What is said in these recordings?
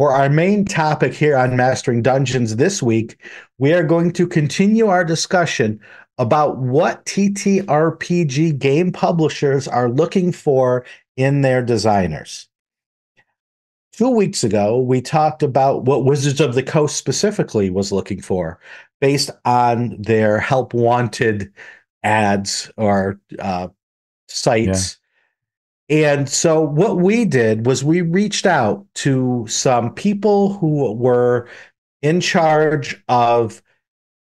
For our main topic here on Mastering Dungeons this week, we are going to continue our discussion about what TTRPG game publishers are looking for in their designers. 2 weeks ago, we talked about what Wizards of the Coast specifically was looking for based on their help wanted ads or sites. And so what we did was we reached out to some people who were in charge of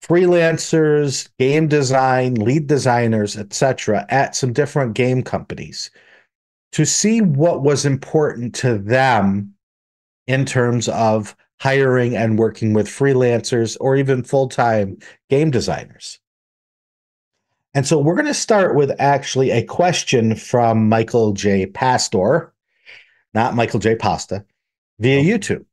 freelancers, game design, lead designers, etc., at some different game companies to see what was important to them in terms of hiring and working with freelancers or even full-time game designers. And so we're going to start with actually a question from Michael J. Pastor, not Michael J. Pasta, via YouTube.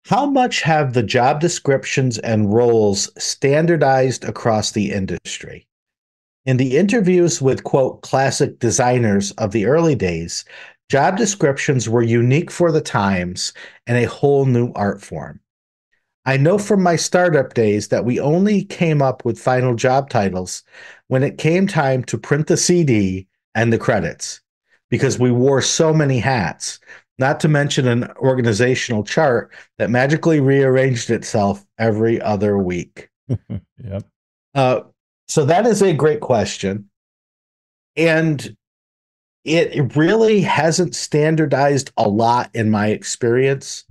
How much have the job descriptions and roles standardized across the industry? In the interviews with, quote, classic designers of the early days, job descriptions were unique for the times and a whole new art form. I know from my startup days that we only came up with final job titles when it came time to print the CD and the credits, because we wore so many hats, not to mention an organizational chart that magically rearranged itself every other week. Yep. So that is a great question. And it really hasn't standardized a lot in my experience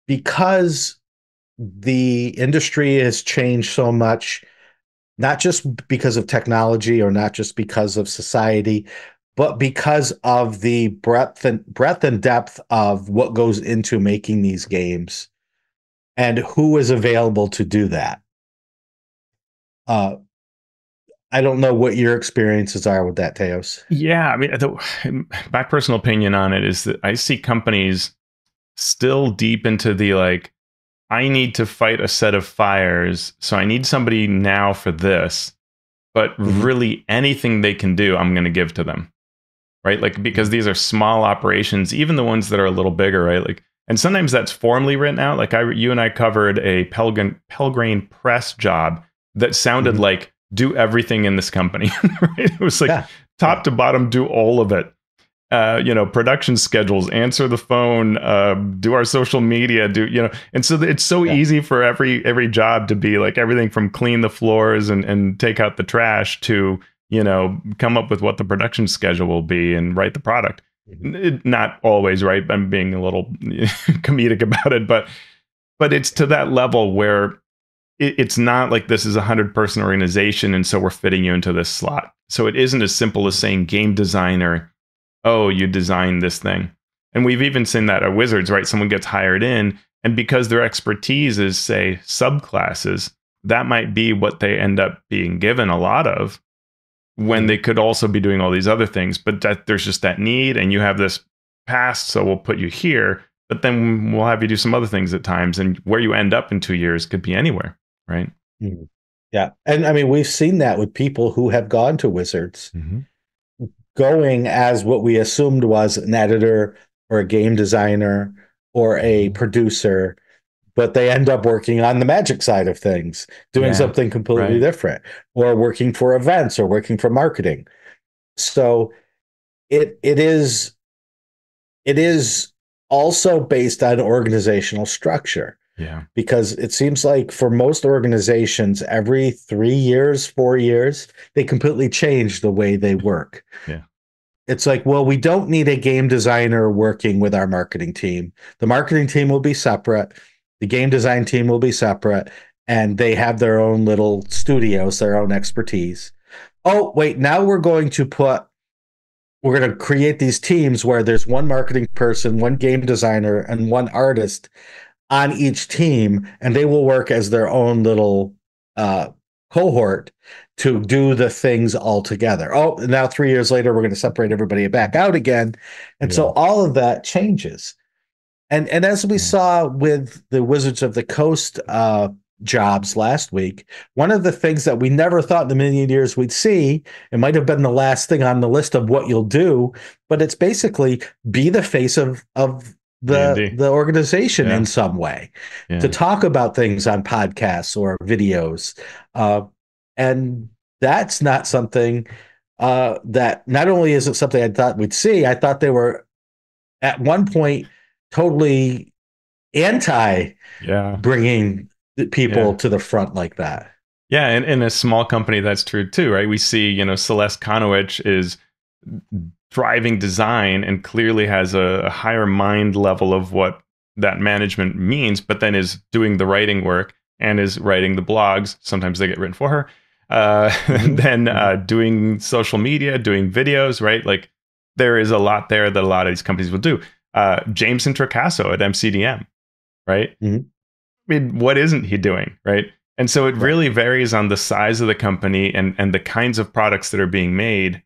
because the industry has changed so much, not just because of technology or not just because of society, but because of the breadth and depth of what goes into making these games and who is available to do that. I don't know what your experiences are with that, Teos. Yeah, I mean, my personal opinion on it is that I see companies still deep into the like, I need to fight a set of fires, so I need somebody now for this. But really anything they can do, I'm going to give to them, right? Like, because these are small operations, even the ones that are a little bigger, right? Like, and sometimes that's formally written out. Like you and I covered a Pelgrane Press job that sounded like do everything in this company, right? It was like top to bottom, do all of it. Production schedules, answer the phone, do our social media, and so it's so easy for every job to be like everything from clean the floors and take out the trash to, come up with what the production schedule will be and write the product. Not always, right? I'm being a little comedic about it, but it's to that level where it's not like this is a 100-person organization and so we're fitting you into this slot. So it isn't as simple as saying game designer, oh, you designed this thing. And we've even seen that at Wizards, right? Someone gets hired in, and because their expertise is, say, subclasses, that might be what they end up being given a lot of when they could also be doing all these other things. But that there's just that need, and you have this past, so we'll put you here, but then we'll have you do some other things at times. And where you end up in 2 years could be anywhere, right? Yeah. And I mean, we've seen that with people who have gone to Wizards. Going as what we assumed was an editor or a game designer or a producer, but they end up working on the magic side of things, doing something completely different, or working for events or working for marketing. So it is also based on organizational structure. Yeah. Because it seems like for most organizations, every 3 years, 4 years, they completely change the way they work. Yeah. It's like, well, we don't need a game designer working with our marketing team. The marketing team will be separate. The game design team will be separate. And they have their own little studios, their own expertise. Oh, wait, now we're going to create these teams where there's one marketing person, one game designer, and one artist on each team, and they will work as their own little cohort to do the things all together. Oh, now 3 years later, we're going to separate everybody back out again. And so all of that changes. And as we saw with the Wizards of the Coast jobs last week, one of the things that we never thought in a million years we'd see, it might have been the last thing on the list of what you'll do, but it's basically be the face of the D&D. organization in Yeah. some way to Yeah. talk about things on podcasts or videos. And that's not something that not only is it something I thought we'd see, I thought they were at one point totally anti Yeah. bringing people Yeah. to the front like that. Yeah, and in a small company, that's true too, right? We see, Celeste Konowich is driving design and clearly has a higher mind level of what that management means, but then is doing the writing work and is writing the blogs. Sometimes they get written for her. And then doing social media, doing videos, right? Like there is a lot there that a lot of these companies will do. James Introcaso at MCDM, right? Mm-hmm. I mean, what isn't he doing, right? And so it Right. really varies on the size of the company and the kinds of products that are being made,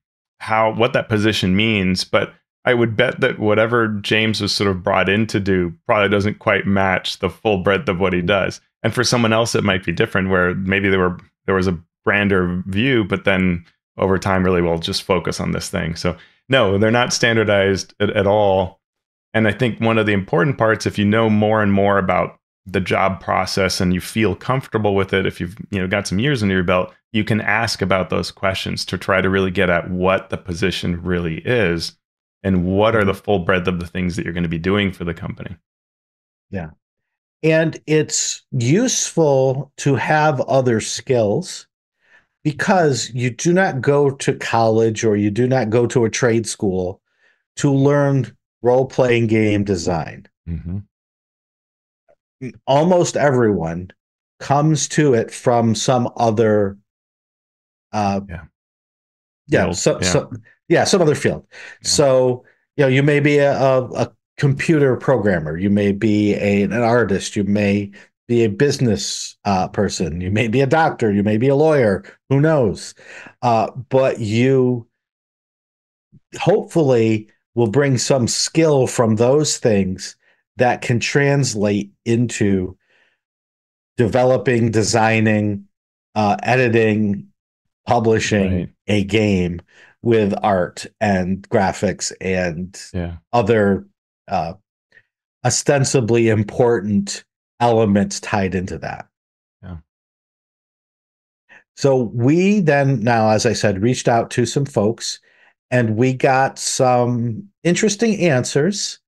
what that position means. But I would bet that whatever James was sort of brought in to do probably doesn't quite match the full breadth of what he does. And for someone else, it might be different, where maybe there was a grander view, but then over time, really, will just focus on this thing. So no, they're not standardized at all. And I think one of the important parts, if you know more and more about the job process and you feel comfortable with it, if you've got some years under your belt, you can ask about those questions to try to really get at what the position really is and what are the full breadth of the things that you're going to be doing for the company. Yeah. And it's useful to have other skills because you do not go to college or you do not go to a trade school to learn role-playing game design. Mm-hmm. Almost everyone comes to it from some other Field. some other field. Yeah. So you may be a computer programmer, you may be an artist, you may be a business person, you may be a doctor, you may be a lawyer, who knows, but you hopefully will bring some skill from those things that can translate into developing, designing, editing, publishing Right. a game with art and graphics and other ostensibly important elements tied into that. Yeah. So we then, now, as I said, reached out to some folks and we got some interesting answers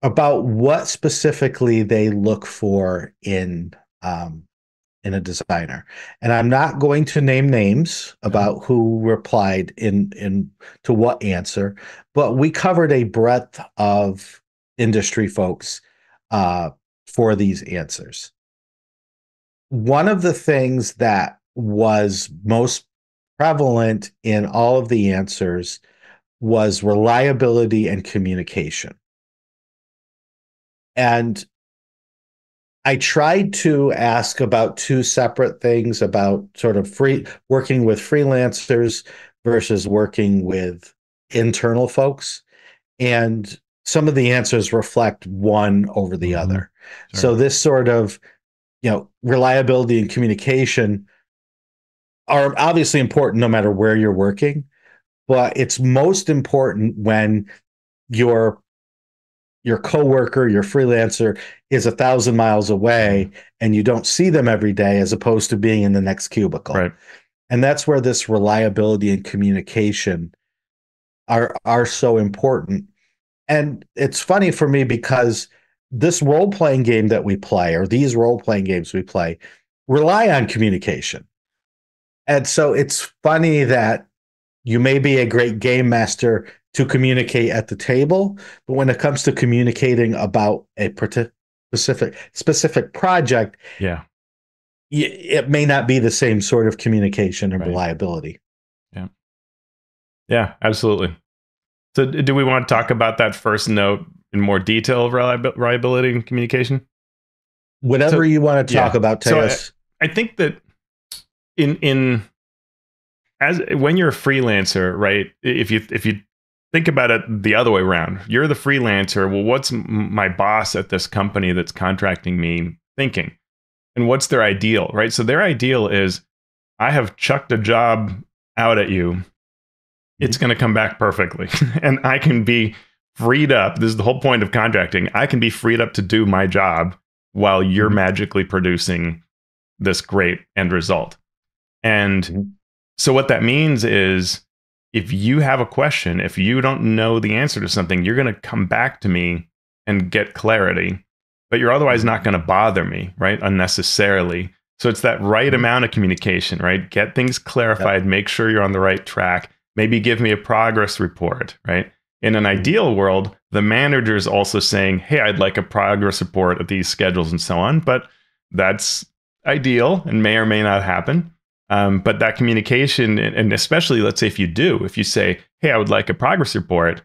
about what specifically they look for in a designer. And I'm not going to name names about who replied in to what answer, but we covered a breadth of industry folks for these answers. One of the things that was most prevalent in all of the answers was reliability and communication. And I tried to ask about two separate things about sort of working with freelancers versus working with internal folks. And some of the answers reflect one over the other. Sure. So this sort of, reliability and communication are obviously important no matter where you're working, but it's most important when your coworker, your freelancer is 1,000 miles away and you don't see them every day as opposed to being in the next cubicle. Right. And that's where this reliability and communication are so important. And it's funny for me because this role-playing game that we play, or these role-playing games we play, rely on communication. And so it's funny that you may be a great game master to communicate at the table, but when it comes to communicating about a specific project, it may not be the same sort of communication and reliability. Yeah, absolutely. So do we want to talk about that first note in more detail of reliability and communication? Whatever you want to talk about, Teos. So I think that when you're a freelancer, right? If you think about it the other way around, you're the freelancer. Well, what's my boss at this company that's contracting me thinking? And what's their ideal, right? So their ideal is, I have chucked a job out at you. It's going to come back perfectly. And I can be freed up. This is the whole point of contracting. I can be freed up to do my job while you're magically producing this great end result. And so what that means is, if you have a question, if you don't know the answer to something, you're going to come back to me and get clarity, but you're otherwise not going to bother me, right? Unnecessarily. So it's that right amount of communication, right? Get things clarified, make sure you're on the right track. Maybe give me a progress report, right? In an ideal world, the manager is also saying, hey, I'd like a progress report at these schedules and so on, but that's ideal and may or may not happen. But that communication, and especially, let's say if you say, hey, I would like a progress report,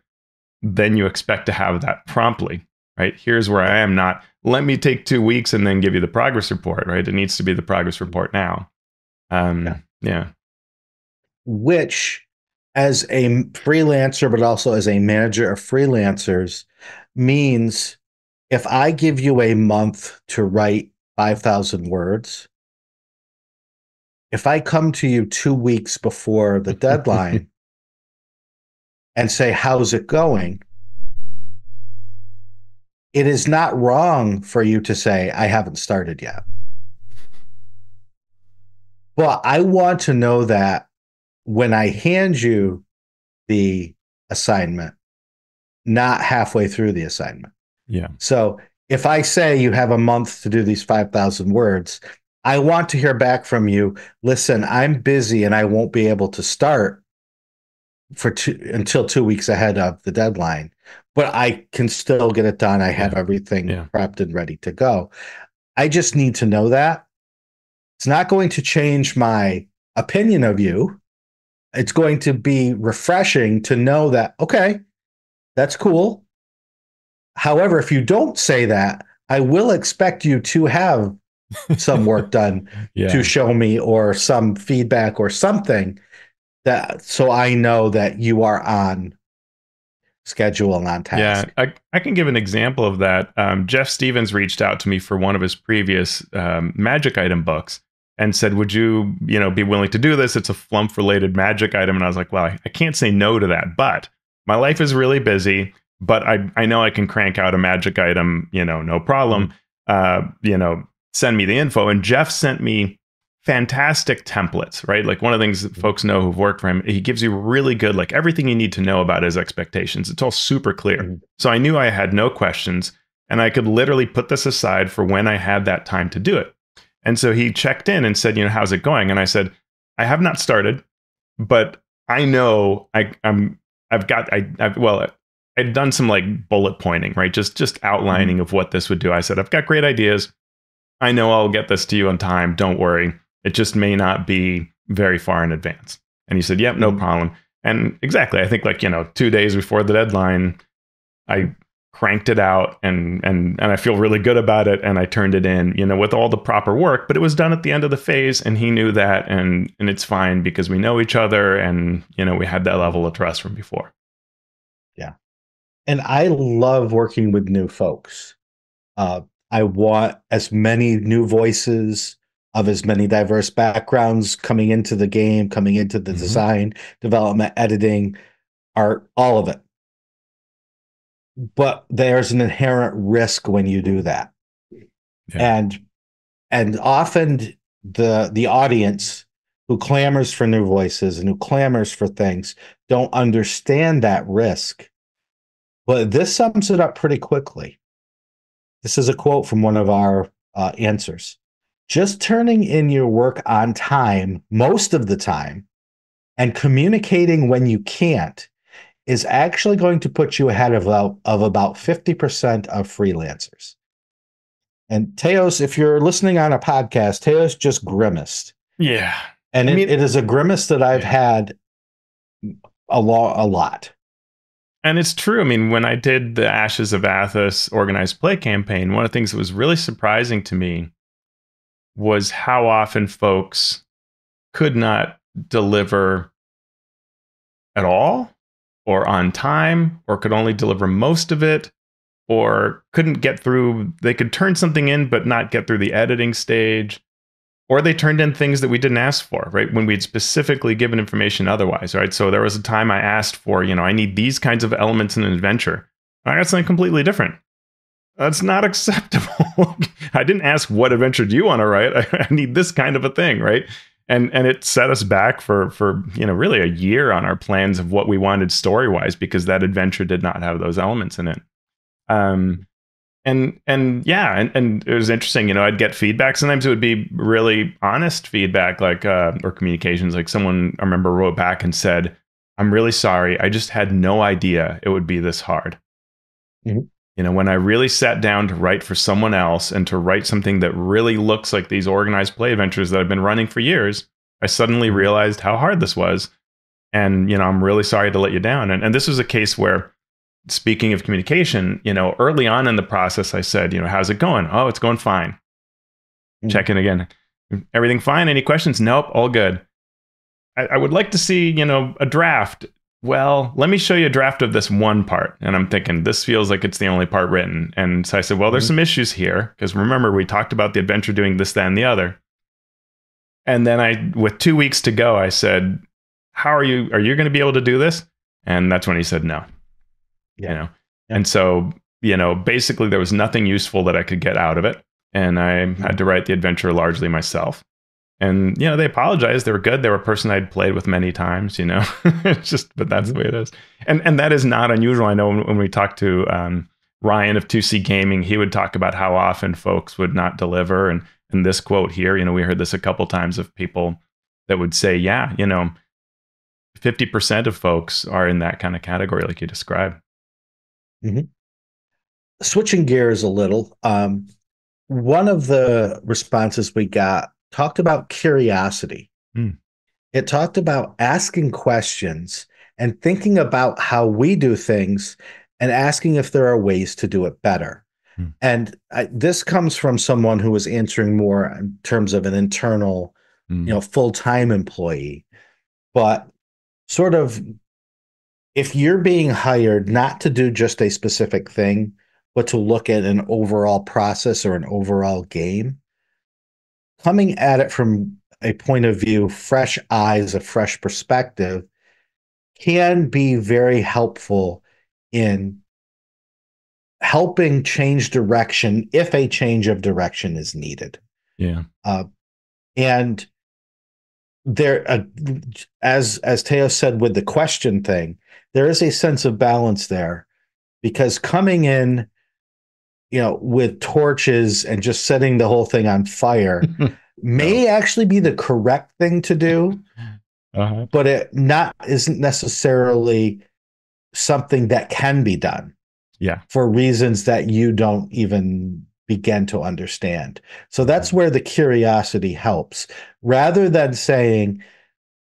then you expect to have that promptly, right? Here's where I am, not let me take 2 weeks and then give you the progress report, right? It needs to be the progress report now. Yeah. Which, as a freelancer, but also as a manager of freelancers, means if I give you a month to write 5,000 words, if I come to you 2 weeks before the deadline and say, how's it going? It is not wrong for you to say, I haven't started yet. But I want to know that when I hand you the assignment, not halfway through the assignment. Yeah. So if I say you have a month to do these 5,000 words, I want to hear back from you. Listen, I'm busy and I won't be able to start until 2 weeks ahead of the deadline, but I can still get it done. I have everything prepped and ready to go. I just need to know that. It's not going to change my opinion of you. It's going to be refreshing to know that, okay, that's cool. However, if you don't say that, I will expect you to have some work done to show me, or some feedback or something, that so I know that you are on schedule and on task. Yeah, I can give an example of that. Jeff Stevens reached out to me for one of his previous magic item books and said, would you be willing to do this? It's a flump related magic item. And I was like, well, I can't say no to that, but my life is really busy, but I know I can crank out a magic item, no problem. Send me the info. And Jeff sent me fantastic templates, right? Like, one of the things that folks know who've worked for him, he gives you really good, like, everything you need to know about his expectations. It's all super clear. So I knew I had no questions, and I could literally put this aside for when I had that time to do it. And so he checked in and said, how's it going? And I said, I have not started, but I know I'd done some like bullet pointing, right? Just outlining of what this would do. I said, I've got great ideas. I know I'll get this to you on time. Don't worry. It just may not be very far in advance. And he said, yep, no problem. And exactly, I think 2 days before the deadline, I cranked it out and I feel really good about it. And I turned it in, with all the proper work, but it was done at the end of the phase, and he knew that, and it's fine because we know each other, and, we had that level of trust from before. Yeah. And I love working with new folks. I want as many new voices of as many diverse backgrounds coming into the game, coming into the design, development, editing, art, all of it. But there's an inherent risk when you do that. Yeah. And often the audience who clamors for new voices and who clamors for things don't understand that risk. But this sums it up pretty quickly. This is a quote from one of our answers. Just turning in your work on time, most of the time, and communicating when you can't is actually going to put you ahead of about 50% of freelancers. And Teos, if you're listening on a podcast, Teos just grimaced. Yeah. And it is a grimace that I've had a lot. And it's true. I mean, when I did the Ashes of Athos organized play campaign, one of the things that was really surprising to me was how often folks could not deliver at all, or on time, or could only deliver most of it, or couldn't get through. They could turn something in, but not get through the editing stage, or they turned in things that we didn't ask for, right? When we'd specifically given information otherwise, right? So there was a time I asked for, I need these kinds of elements in an adventure. I got something completely different. That's not acceptable. I didn't ask what adventure do you want to write. I need this kind of a thing, right? And it set us back for really a year on our plans of what we wanted story wise, because that adventure did not have those elements in it. And yeah, and it was interesting. I'd get feedback. Sometimes it would be really honest feedback, like or communications. Like someone I remember wrote back and said, "I'm really sorry. I just had no idea it would be this hard." Mhm. When I really sat down to write for someone else and to write something that really looks like these organized play adventures that I've been running for years, I suddenly realized how hard this was. And, I'm really sorry to let you down. And this was a case where, speaking of communication, early on in the process, I said, how's it going? Oh, it's going fine. Check in again. Everything fine? Any questions? Nope. All good. I would like to see, a draft. Well, let me show you a draft of this one part. And I'm thinking, this feels like it's the only part written. And so I said, well, there's some issues here. Because remember, we talked about the adventure doing this, that, and the other. And then with 2 weeks to go, I said, are you going to be able to do this? And that's when he said no. Yeah. And so, basically there was nothing useful that I could get out of it. And I had to write the adventure largely myself. And, they apologized. They were good. They were a person I'd played with many times, It's just, but that's the way it is. And that is not unusual. I know when we talked to Ryan of 2C Gaming, he would talk about how often folks would not deliver. And this quote here, we heard this a couple times of people that would say, yeah, 50% of folks are in that kind of category, like you described. Mm-hmm. Switching gears a little, one of the responses we got talked about curiosity. It talked about asking questions and thinking about how we do things and asking if there are ways to do it better. And this comes from someone who was answering more in terms of an internal, full-time employee. But sort of, if you're being hired not to do just a specific thing, but to look at an overall process or an overall game, coming at it from a point of view, fresh eyes, a fresh perspective, can be very helpful in helping change direction if a change of direction is needed. Yeah. And there, as Teos said with the question thing, there is a sense of balance there, because coming in, with torches and just setting the whole thing on fire may actually be the correct thing to do, but it isn't necessarily something that can be done. Yeah. For reasons that you don't even begin to understand. So that's where the curiosity helps. Rather than saying,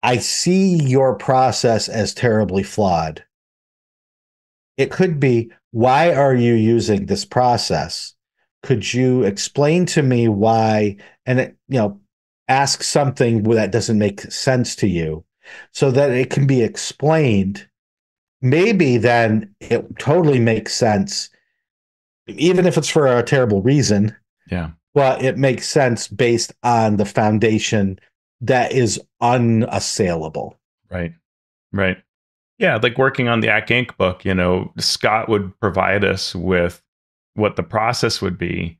I see your process as terribly flawed, it could be, why are you using this process? Could you explain to me why? And ask something that doesn't make sense to you so that it can be explained. Maybe then it totally makes sense, even if it's for a terrible reason. Yeah. But it makes sense based on the foundation that is unassailable. Right. Right. Yeah. Like working on the Ack Inc. book, Scott would provide us with what the process would be.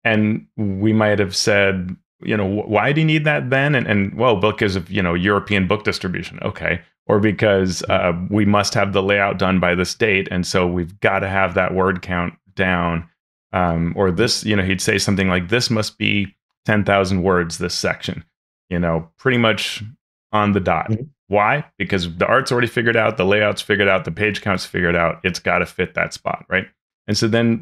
And we might have said, why do you need that then? And well, because of, European book distribution. Okay. Or because we must have the layout done by this date. And so we've got to have that word count down. Or this, he'd say something like, this must be 10,000 words, this section, pretty much on the dot. Why? Because the art's already figured out, the layout's figured out, the page count's figured out. It's got to fit that spot, right? And so then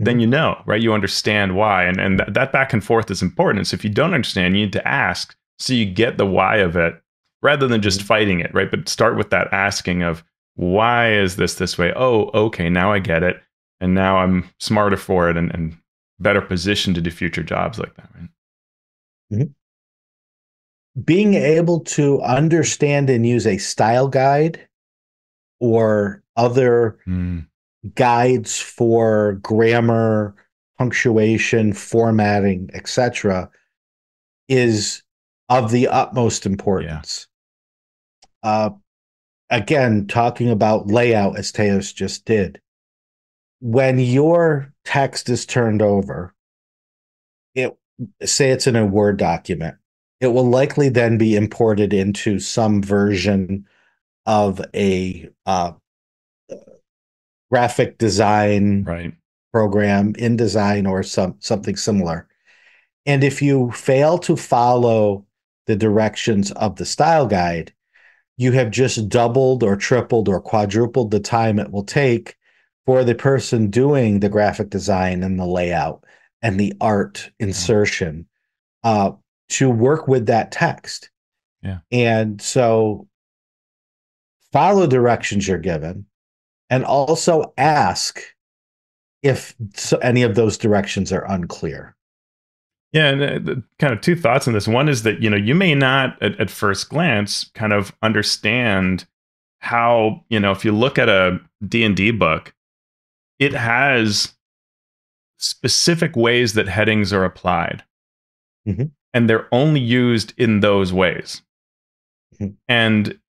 right? You understand why. And that back and forth is important. And so if you don't understand, you need to ask so you get the why of it, rather than just fighting it, right? But start with that asking of, why is this way? Oh, okay, now I get it. And now I'm smarter for it and better positioned to do future jobs like that, right? Being able to understand and use a style guide or other guides for grammar, punctuation, formatting, etc., is of the utmost importance. Again, talking about layout, as Teos just did, when your text is turned over, it say it's in a Word document, it will likely then be imported into some version of a graphic design Right. program, InDesign, or something similar. And if you fail to follow the directions of the style guide, you have just doubled or tripled or quadrupled the time it will take for the person doing the graphic design and the layout and the art Yeah. insertion uh, to work with that text. Yeah. And so follow directions you're given and also ask if any of those directions are unclear. Yeah, and kind of two thoughts on this. One is that you may not at first glance kind of understand how if you look at a D&D book, it has specific ways that headings are applied, Mm-hmm. and they're only used in those ways. Mm-hmm. And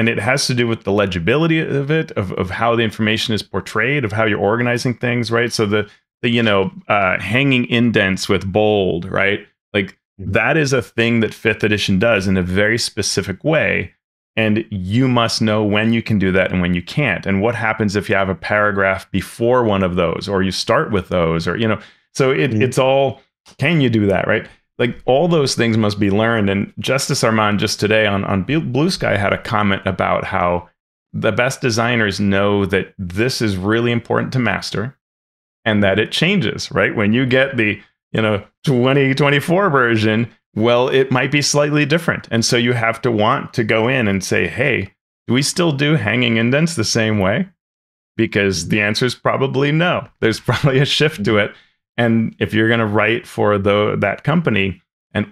it has to do with the legibility of it, of how the information is portrayed, of how you're organizing things, right? So the hanging indents with bold, right? Like Mm-hmm. that is a thing that fifth edition does in a very specific way. And you must know when you can do that and when you can't. And what happens if you have a paragraph before one of those, or you start with those, or so it's all, can you do that, right? Like all those things must be learned. And Justice Armand just today on Blue Sky had a comment about how the best designers know that this is really important to master and that it changes, right? When you get the 2024 version, well, it might be slightly different. And so you have to want to go in and say, hey, do we still do hanging indents the same way? Because the answer is probably no. There's probably a shift to it. And if you're going to write for that company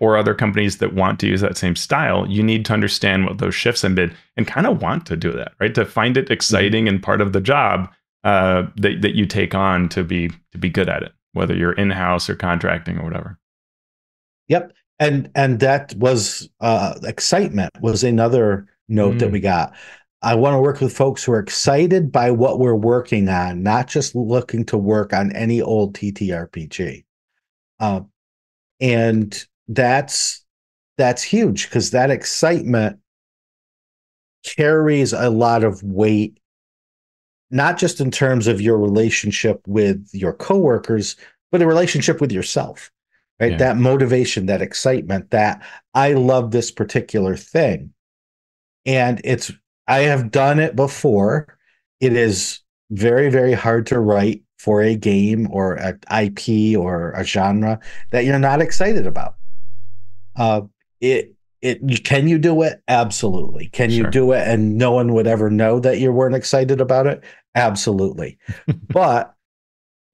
or other companies that want to use that same style, you need to understand what those shifts have been and kind of want to do that, right? To find it exciting and part of the job that you take on to be good at it, whether you're in-house or contracting or whatever. Yep. And that was excitement was another note that we got. I want to work with folks who are excited by what we're working on, not just looking to work on any old TTRPG. And that's huge because that excitement carries a lot of weight, not just in terms of your relationship with your coworkers, but a relationship with yourself, right? Yeah. That motivation, that excitement, that I love this particular thing. And I have done it before. It is very, very hard to write for a game or an IP or a genre that you're not excited about. Can you do it? Absolutely. Can you do it and no one would ever know that you weren't excited about it? Absolutely. But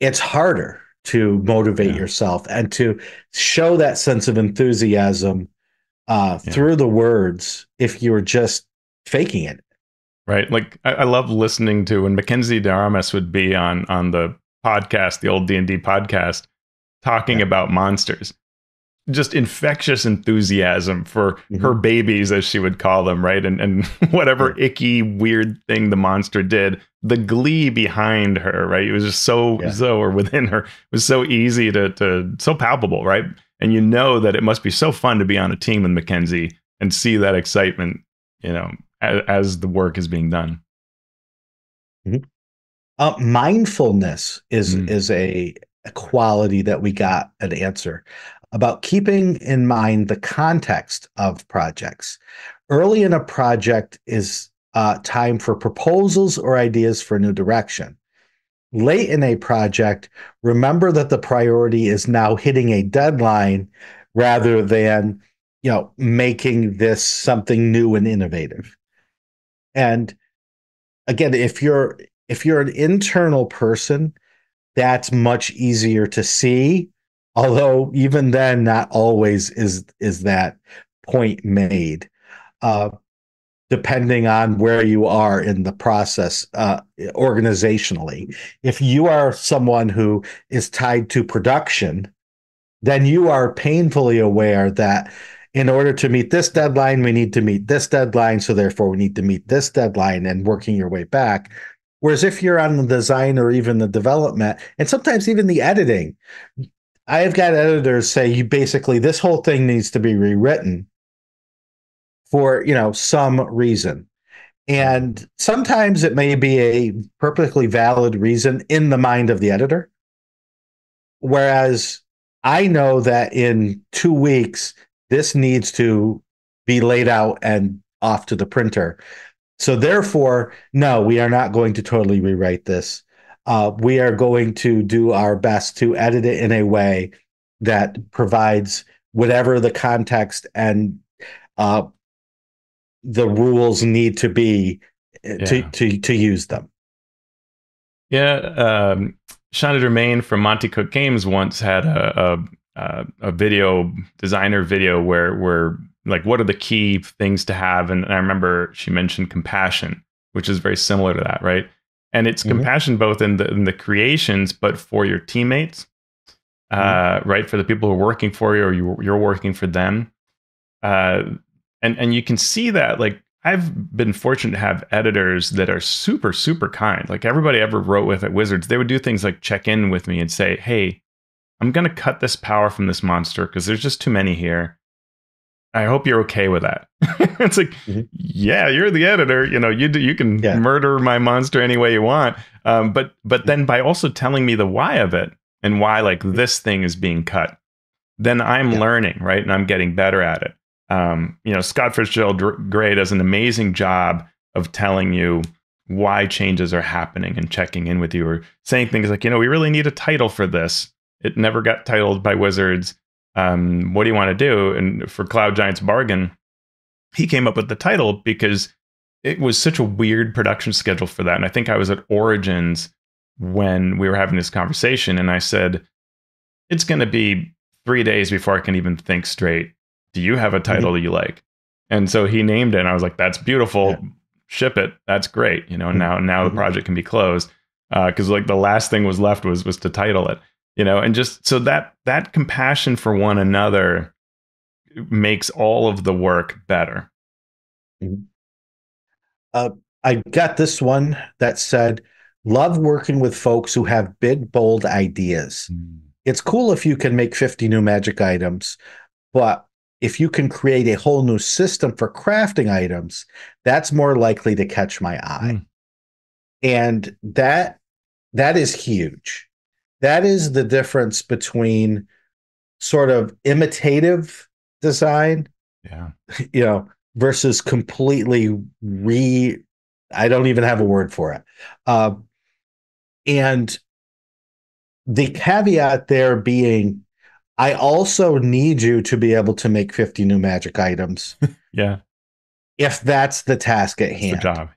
it's harder to motivate yourself and to show that sense of enthusiasm through the words if you're just faking it. Right. Like I love listening to when Mackenzie Daramis would be on the podcast, the old D&D podcast, talking about monsters. Just infectious enthusiasm for her babies, as she would call them, right? And whatever icky, weird thing the monster did, the glee behind her, right? It was just so, or within her, it was so easy to so palpable, right? And you know that it must be so fun to be on a team with Mackenzie and see that excitement, as the work is being done. Mindfulness is a quality that we got an answer about keeping in mind the context of projects. Early in a project is time for proposals or ideas for new direction. Late in a project, remember that the priority is now hitting a deadline rather than making this something new and innovative. And again, if you're an internal person, that's much easier to see. Although even then, not always is that point made, depending on where you are in the process organizationally. If you are someone who is tied to production, then you are painfully aware that in order to meet this deadline, we need to meet this deadline. So therefore, we need to meet this deadline and working your way back. Whereas if you're on the design or even the development, and sometimes even the editing, I've got editors say you basically this whole thing needs to be rewritten for some reason. And sometimes it may be a perfectly valid reason in the mind of the editor. Whereas I know that in 2 weeks, this needs to be laid out and off to the printer. So therefore, no, we are not going to totally rewrite this. We are going to do our best to edit it in a way that provides whatever the context and the rules need to be to use them. Yeah, Shawn from Monty Cook Games once had a video designer video where like what are the key things to have, and I remember she mentioned compassion, which is very similar to that, right? And it's compassion both in the creations, but for your teammates, right? For the people who are working for you, or you're working for them, and you can see that like. I've been fortunate to have editors that are super, super kind. Like everybody I ever wrote with at Wizards, they would do things like check in with me and say, hey, I'm going to cut this power from this monster because there's just too many here. I hope you're okay with that. It's like, yeah, you're the editor. You can murder my monster any way you want. But then by also telling me the why of it and why like this thing is being cut, then I'm learning, right? And I'm getting better at it. Scott Fitzgerald Gray does an amazing job of telling you why changes are happening and checking in with you, or saying things like, we really need a title for this. It never got titled by Wizards. What do you want to do? And for Cloud Giant's Bargain, he came up with the title because it was such a weird production schedule for that. And I think I was at Origins when we were having this conversation, and I said, it's going to be 3 days before I can even think straight. Do you have a title that you like? And so he named it, and I was like, that's beautiful. Ship it. That's great. Now the project can be closed. Because like the last thing was left was to title it, and just so that compassion for one another makes all of the work better. I got this one that said, love working with folks who have big, bold ideas. It's cool if you can make 50 new magic items, but if you can create a whole new system for crafting items, that's more likely to catch my eye. And that is huge. That is the difference between sort of imitative design, versus completely I don't even have a word for it. And the caveat there being, I also need you to be able to make 50 new magic items. If that's the task at hand. The job,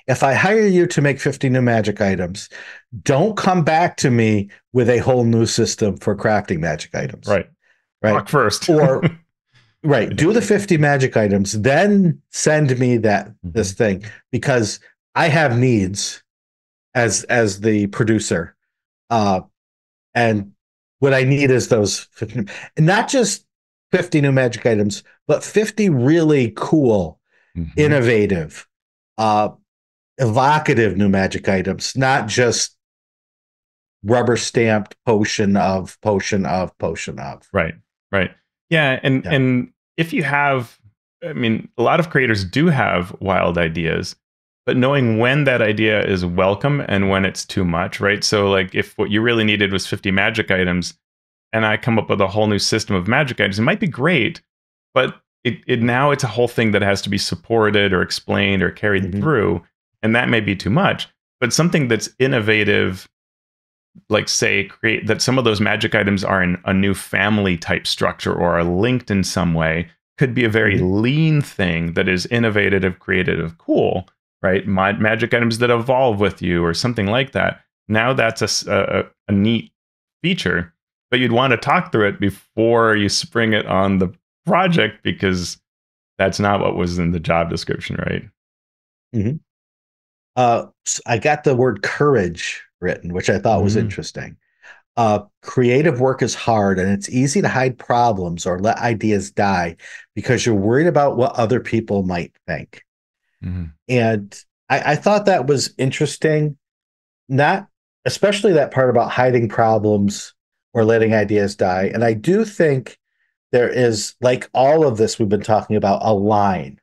If I hire you to make 50 new magic items, don't come back to me with a whole new system for crafting magic items. Right. Talk first. Or do the 50 magic items, then send me this thing, because I have needs as the producer. And what I need is those 50, not just 50 new magic items, but 50 really cool, innovative, evocative new magic items, not just rubber stamped potion of. Right. Yeah. And if you have, a lot of creators do have wild ideas, but knowing when that idea is welcome and when it's too much, right? So like if what you really needed was 50 magic items and I come up with a whole new system of magic items, it might be great, but now it's a whole thing that has to be supported or explained or carried through. And that may be too much, but something that's innovative, like say create that some of those magic items are in a new family type structure or are linked in some way, could be a very lean thing that is innovative, creative, cool. Right, magic items that evolve with you or something like that. Now that's a neat feature, but you'd want to talk through it before you spring it on the project, because that's not what was in the job description, right? I got the word courage written, which I thought was interesting. Creative work is hard, and it's easy to hide problems or let ideas die because you're worried about what other people might think. And I thought that was interesting. Not especially that part about hiding problems or letting ideas die. And I do think there is, like all of this we've been talking about, a line.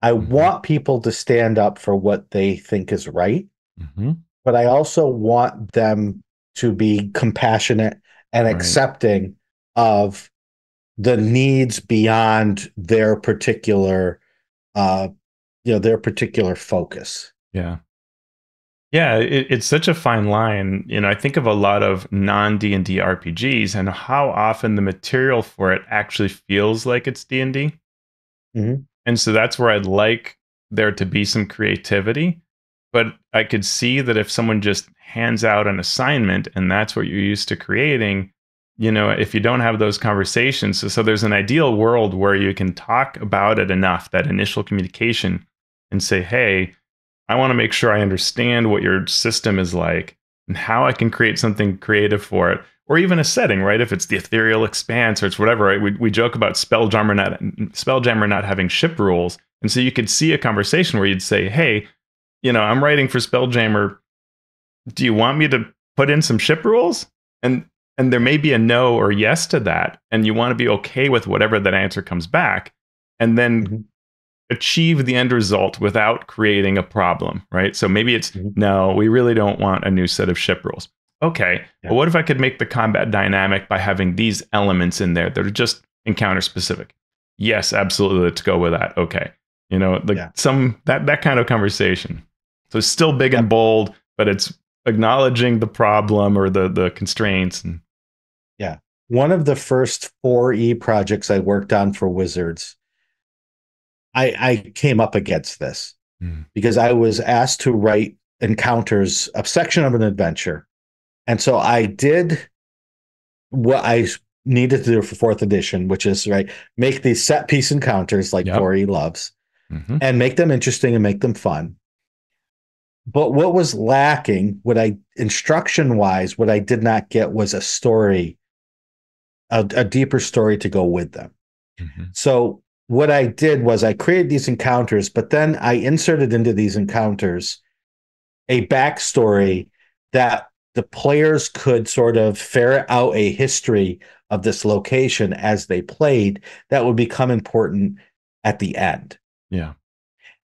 I Hmm. want people to stand up for what they think is right, Hmm. but I also want them to be compassionate and Right. accepting of the needs beyond their particular uh their particular focus. Yeah. Yeah, it's such a fine line. I think of a lot of non D&D RPGs and how often the material for it actually feels like it's D&D. Mhm. And so that's where I'd like there to be some creativity. But I could see that if someone just hands out an assignment and that's what you're used to creating, if you don't have those conversations, so there's an ideal world where you can talk about it enough, that initial communication, and say, hey, I want to make sure I understand what your system is like and how I can create something creative for it, or even a setting, right? If it's the ethereal expanse or it's whatever, right? We joke about Spelljammer not having ship rules, and so you could see a conversation where you'd say, "Hey, I'm writing for Spelljammer. Do you want me to put in some ship rules?" And and there may be a no or yes to that, and you want to be okay with whatever that answer comes back, and then Mhm. achieve the end result without creating a problem, right? So maybe it's Mhm. no, we really don't want a new set of ship rules. Okay, Yeah. but what if I could make the combat dynamic by having these elements in there that are just encounter specific? Yes, absolutely. Let's go with that. Okay, like Yeah. some that kind of conversation. So it's still big and Yep. bold, but it's acknowledging the problem or the constraints. And Yeah. One of the first 4E projects I worked on for Wizards, I came up against this mm, because I was asked to write encounters, a section of an adventure. And so I did what I needed to do for fourth edition, which is right, make these set piece encounters like yep. 4E loves Hmm. and make them interesting and make them fun. But what was lacking, what I instruction wise, what I did not get was a story, a deeper story to go with them. Hmm. So what I did was I created these encounters, but then I inserted into these encounters a backstory that the players could sort of ferret out a history of this location as they played that would become important at the end. Yeah.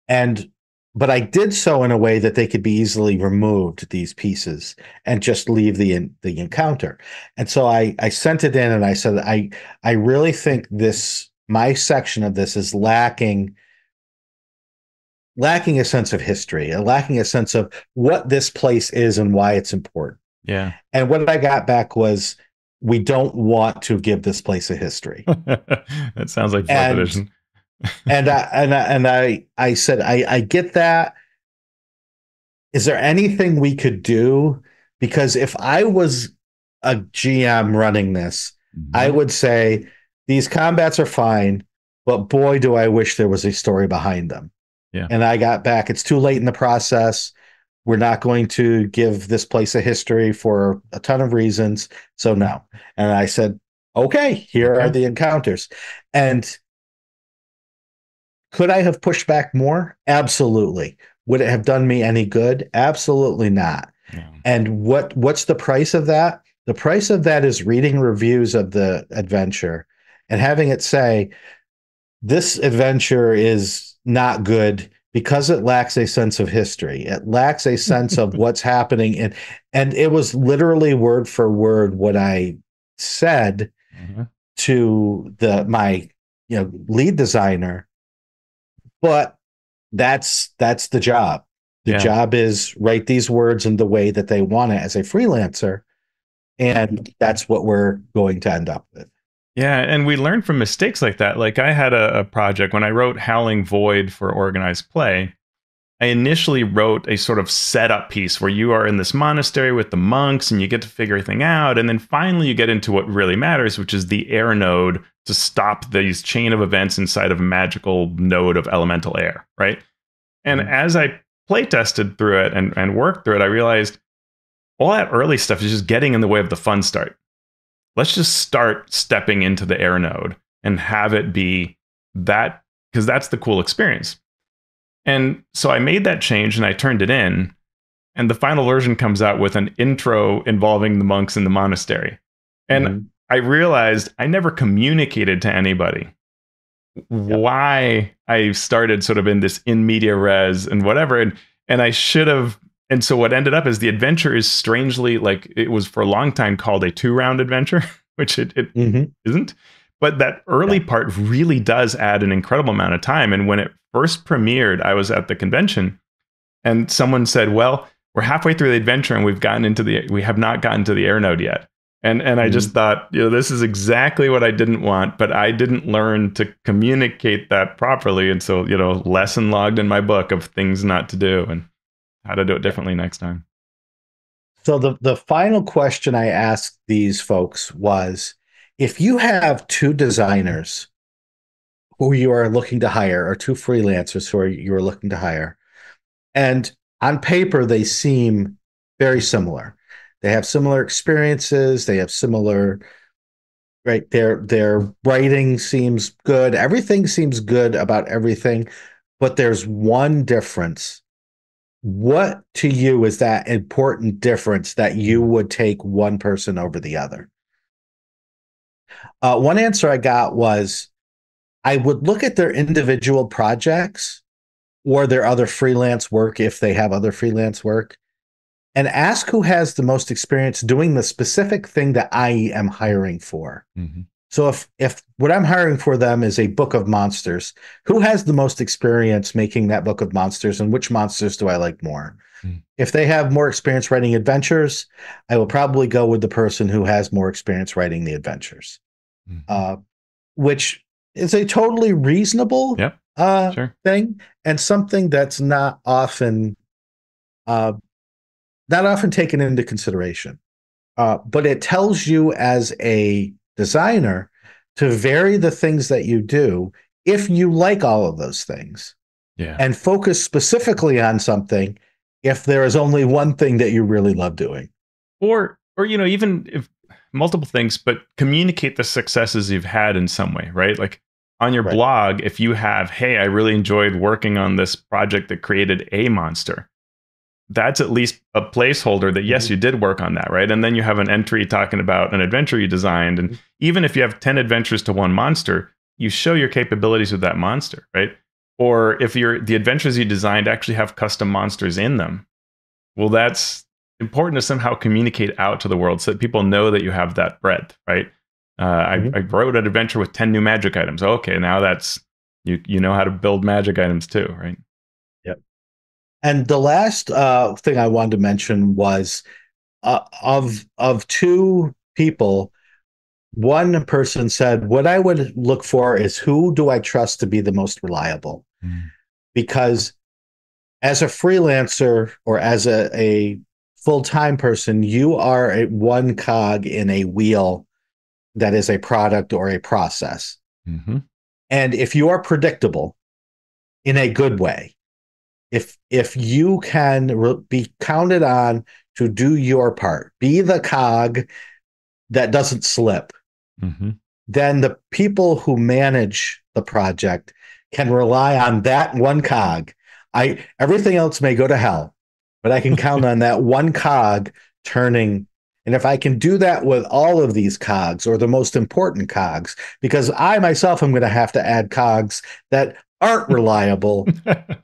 And but I did so in a way that they could be easily removed, these pieces, and just leave the encounter. And so I sent it in and I said I really think this my section of this is lacking a sense of history, lacking a sense of what this place is and why it's important. Yeah. And what I got back was, we don't want to give this place a history. That sounds like fourth And edition. I said, I get that. Is there anything we could do? Because if I was a GM running this, I Mhm. would say these combats are fine, but boy, do I wish there was a story behind them. Yeah. And I got back, it's too late in the process. We're not going to give this place a history for a ton of reasons. So, Mhm. no. And I said, okay, here are Okay. the encounters. And could I have pushed back more? Absolutely. Would it have done me any good? Absolutely not. Yeah. And what's the price of that? The price of that is reading reviews of the adventure and having it say, this adventure is not good because it lacks a sense of history. It lacks a sense of what's happening. And it was literally word for word what I said Mhm. to my lead designer. But that's the job. The Yeah. job is write these words in the way that they want it as a freelancer. And that's what we're going to end up with. Yeah. And we learn from mistakes like that. Like I had a project when I wrote Howling Void for organized play. I initially wrote a sort of setup piece where you are in this monastery with the monks and you get to figure everything out. And then finally you get into what really matters, which is the air node to stop these chain of events inside of a magical node of elemental air, right? And Mhm. as I play tested through it and worked through it, I realized all that early stuff is just getting in the way of the fun start. Let's just start stepping into the air node and have it be that, because that's the cool experience. And so I made that change and I turned it in. And the final version comes out with an intro involving the monks in the monastery. And I realized I never communicated to anybody why I started sort of in this in media res and whatever. And I should have. And so what ended up is the adventure is strangely, like, it was for a long time called a 2-round adventure, which it isn't. But that early part really does add an incredible amount of time. And when it first premiered, I was at the convention and someone said, well, we're halfway through the adventure and we have not gotten to the air node yet. And I just thought, this is exactly what I didn't want, but I didn't learn to communicate that properly. And so, lesson logged in my book of things not to do and how to do it differently next time. So the final question I asked these folks was, if you have 2 designers who you are looking to hire, or 2 freelancers who you are looking to hire, and on paper they seem very similar. They have similar experiences. They have similar, right? Their writing seems good. Everything seems good about everything, but there's one difference. What to you is that important difference that you would take one person over the other? One answer I got was, I would look at their individual projects or their other freelance work, if they have other freelance work, and ask who has the most experience doing the specific thing that I am hiring for. So if what I'm hiring for them is a book of monsters, who has the most experience making that book of monsters, and which monsters do I like more? If they have more experience writing adventures, I will probably go with the person who has more experience writing the adventures, which is a totally reasonable thing, and something that's not often taken into consideration. But it tells you as a designer to vary the things that you do if you like all of those things, and focus specifically on something if there is only one thing that you really love doing. Or even if multiple things, but communicate the successes you've had in some way, right? Like on your blog, if you have, hey, I really enjoyed working on this project that created a monster, that's at least a placeholder that, yes, you did work on that, right? And then you have an entry talking about an adventure you designed. And even if you have 10 adventures to one monster, you show your capabilities with that monster, right? Or if the adventures you designed actually have custom monsters in them, well, that's important to somehow communicate out to the world so that people know that you have that breadth, right? I wrote an adventure with 10 new magic items. Okay, now that's, you know how to build magic items too, right? And the last thing I wanted to mention was, of 2 people, one person said, what I would look for is, who do I trust to be the most reliable? Because as a freelancer or as a full-time person, you are one cog in a wheel that is a product or a process. And if you are predictable in a good way, if you can be counted on to do your part, be the cog that doesn't slip, then the people who manage the project can rely on that one cog. Everything else may go to hell, but I can count on that one cog turning. And if I can do that with all of these cogs, or the most important cogs, because I myself am going to have to add cogs that aren't reliable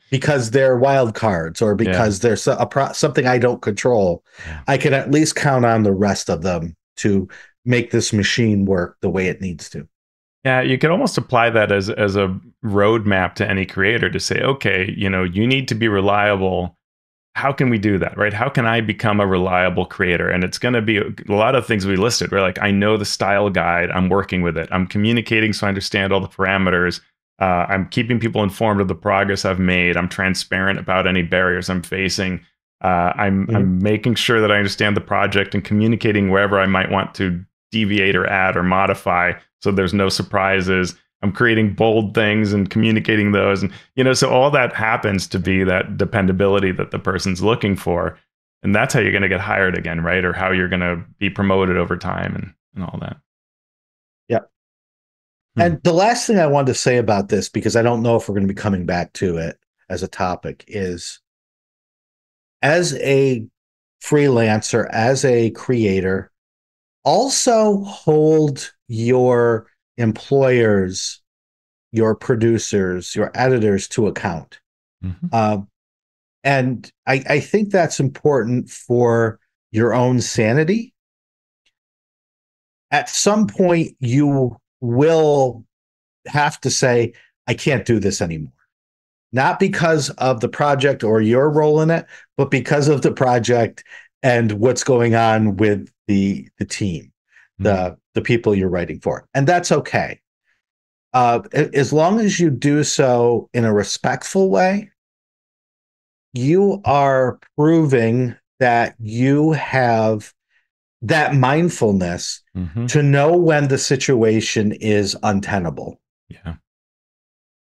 because they're wild cards, or because there's something I don't control, I can at least count on the rest of them to make this machine work the way it needs to. Yeah, you could almost apply that as a roadmap to any creator to say, okay, you need to be reliable. How can we do that, right? How can I become a reliable creator? And it's going to be a lot of things we listed. We're like, I know the style guide. I'm working with it. I'm communicating so I understand all the parameters. I'm keeping people informed of the progress I've made. I'm transparent about any barriers I'm facing. I'm making sure that I understand the project and communicating wherever I might want to deviate or add or modify, so there's no surprises. I'm creating bold things and communicating those. And, so all that happens to be that dependability that the person's looking for. And that's how you're going to get hired again, right? Or how you're going to be promoted over time and all that. Yep. And the last thing I wanted to say about this, because I don't know if we're going to be coming back to it as a topic is, as a freelancer, as a creator, also hold your employers, your producers, your editors to account. Mm-hmm. And I think that's important for your own sanity. At some point, you will have to say, I can't do this anymore. Not because of the project or your role in it, but because of the project and what's going on with the team, the people you're writing for. And that's okay. As long as you do so in a respectful way, you are proving that you have that mindfulness to know when the situation is untenable. Yeah.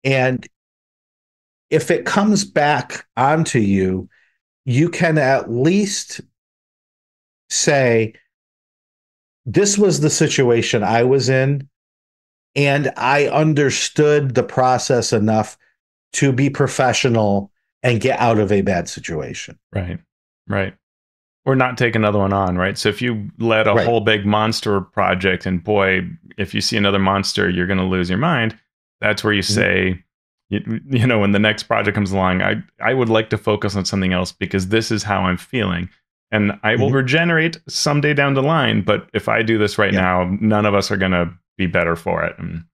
And if it comes back onto you, you can at least say, this was the situation I was in, and I understood the process enough to be professional and get out of a bad situation. Right. Right. Or not take another one on, right? So if you led a whole big monster project, and boy, if you see another monster, you're going to lose your mind. That's where you say, you know, when the next project comes along, I would like to focus on something else because this is how I'm feeling. And I will regenerate someday down the line. But if I do this right now, none of us are going to be better for it. And,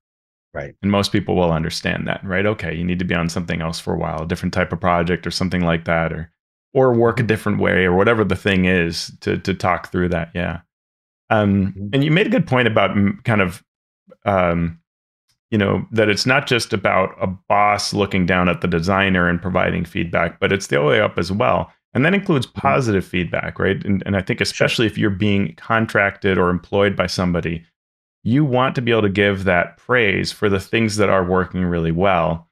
and most people will understand that, right? Okay, you need to be on something else for a while, a different type of project or something like that, or work a different way, or whatever the thing is to talk through that. Yeah. And you made a good point about kind of, you know, that it's not just about a boss looking down at the designer and providing feedback, but it's the other way up as well. And that includes positive feedback, right? And I think especially if you're being contracted or employed by somebody, you want to be able to give that praise for the things that are working really well.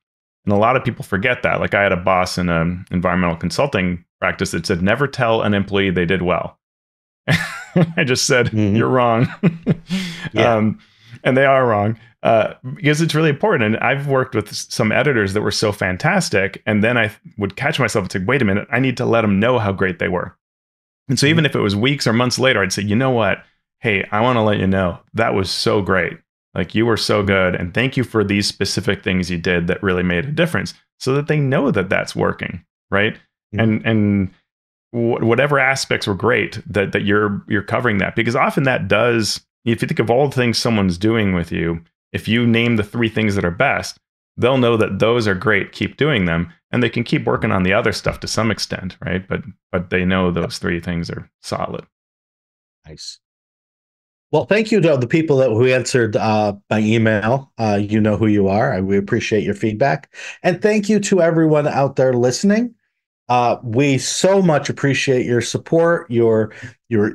And a lot of people forget that. Like I had a boss in an environmental consulting practice that said, never tell an employee they did well. I just said, you're wrong. And they are wrong because it's really important. And I've worked with some editors that were so fantastic. And then I would catch myself and say, wait a minute, I need to let them know how great they were. And so even if it was weeks or months later, I'd say, you know what? Hey, I want to let you know that was so great. Like you were so good. And thank you for these specific things you did that really made a difference, so that they know that that's working. Right. And whatever aspects were great that you're covering that, because often that does, if you think of all the things someone's doing with you, if you name the 3 things that are best, they'll know that those are great. Keep doing them, and they can keep working on the other stuff to some extent, right? But they know those 3 things are solid. Nice. Well, thank you to the people who answered my email. You know who you are. We appreciate your feedback, and thank you to everyone out there listening. We so much appreciate your support, your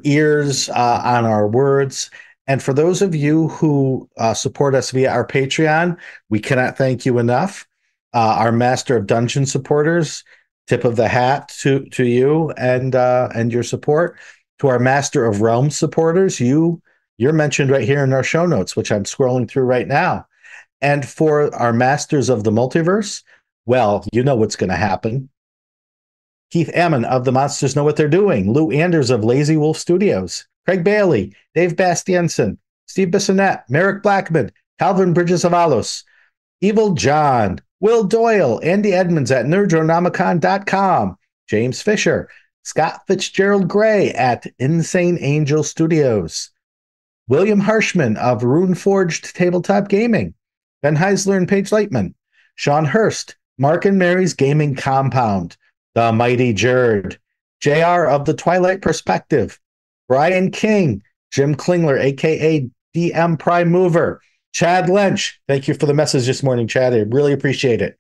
ears on our words. And for those of you who support us via our Patreon, we cannot thank you enough. Our Master of Dungeon supporters, tip of the hat to you and your support. To our Master of Realms supporters, you're mentioned right here in our show notes, which I'm scrolling through right now. And for our Masters of the Multiverse, well, you know what's going to happen. Keith Ammon of The Monsters Know What They're Doing, Lou Anders of Lazy Wolf Studios, Craig Bailey, Dave Bastianson, Steve Bissonette, Merrick Blackman, Calvin Bridges-Avalos, Evil John, Will Doyle, Andy Edmonds at Nerdronomicon.com, James Fisher, Scott Fitzgerald Gray at Insane Angel Studios, William Harshman of Runeforged Tabletop Gaming, Ben Heisler and Paige Leitman, Sean Hurst, Mark and Mary's Gaming Compound, The Mighty Jerd, JR of The Twilight Perspective, Brian King, Jim Klingler, a.k.a. DM Prime Mover, Chad Lynch. Thank you for the message this morning, Chad. I really appreciate it.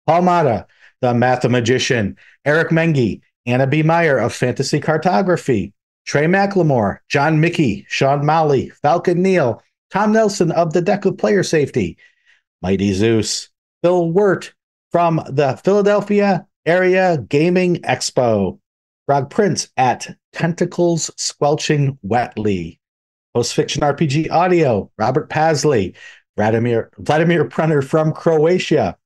Paul Mata, The Mathemagician, Eric Mengi, Anna B. Meyer of Fantasy Cartography, Trey McLemore, John Mickey, Sean Malley, Falcon Neal, Tom Nelson of The Deck of Player Safety, Mighty Zeus, Phil Wirt from the Philadelphia Area Gaming Expo, Grog Prince at Tentacles Squelching Wetly, Post Fiction RPG Audio, Robert Pasley, Vladimir Prenner from Croatia,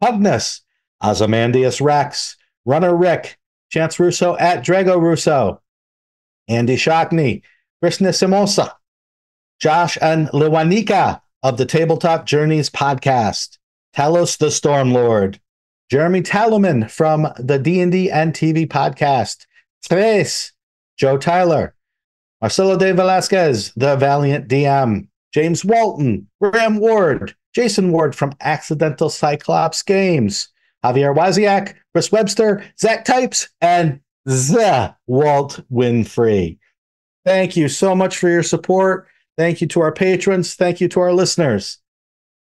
Hugnus, Ozymandias Rex, Runner Rick, Chance Russo at Drago Russo, Andy Shockney, Krishna Simosa, Josh and Lewanika of the Tabletop Journeys podcast, Talos the Stormlord, Jeremy Talman from the D&D and TV podcast, Tres, Joe Tyler, Marcelo de Velasquez, the Valiant DM, James Walton, Graham Ward, Jason Ward from Accidental Cyclops Games, Javier Waziak, Chris Webster, Zach Types, and Walt Winfrey. Thank you so much for your support. Thank you to our patrons. Thank you to our listeners.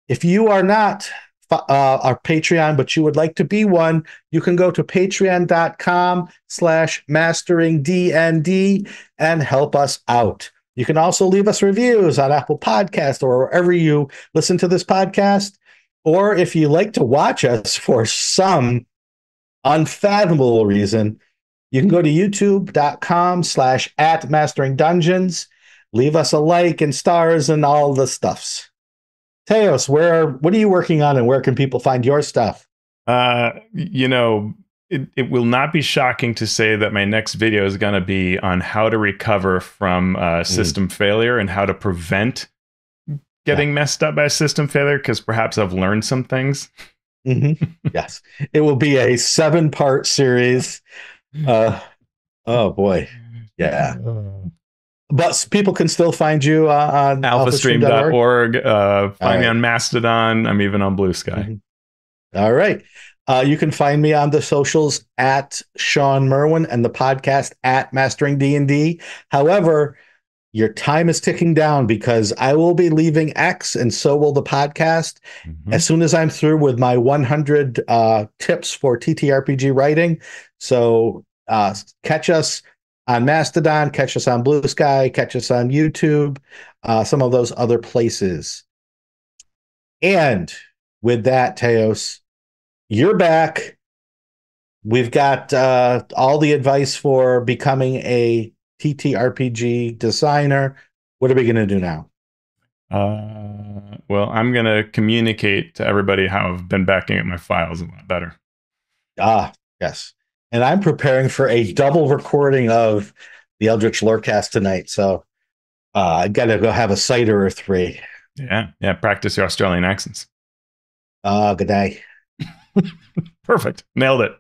If you are not our Patreon, but you would like to be one, you can go to patreon.com/masteringdnd and help us out. You can also leave us reviews on Apple Podcasts or wherever you listen to this podcast. Or if you like to watch us for some unfathomable reason, you can go to youtube.com/@masteringdungeons. Leave us a like and stars and all the stuffs. Teos, what are you working on and where can people find your stuff? It will not be shocking to say that my next video is going to be on how to recover from system failure and how to prevent getting messed up by system failure, because perhaps I've learned some things. Yes. It will be a 7-part series. Oh, boy. Yeah. But people can still find you on alphastream.org. Find me on Mastodon. I'm even on Blue Sky. All right. You can find me on the socials at Shawn Merwin and the podcast at Mastering D&D. However, your time is ticking down because I will be leaving X and so will the podcast as soon as I'm through with my 100 tips for TTRPG writing. So catch us on Mastodon, catch us on Blue Sky, catch us on YouTube, some of those other places. And with that, Teos, you're back. We've got all the advice for becoming a TTRPG designer. What are we going to do now? Well, I'm going to communicate to everybody how I've been backing up my files a lot better. Yes. And I'm preparing for a double recording of the Eldritch Lorecast tonight. So I got to go have a cider or 3. Yeah. Practice your Australian accents. Good day. Perfect. Nailed it.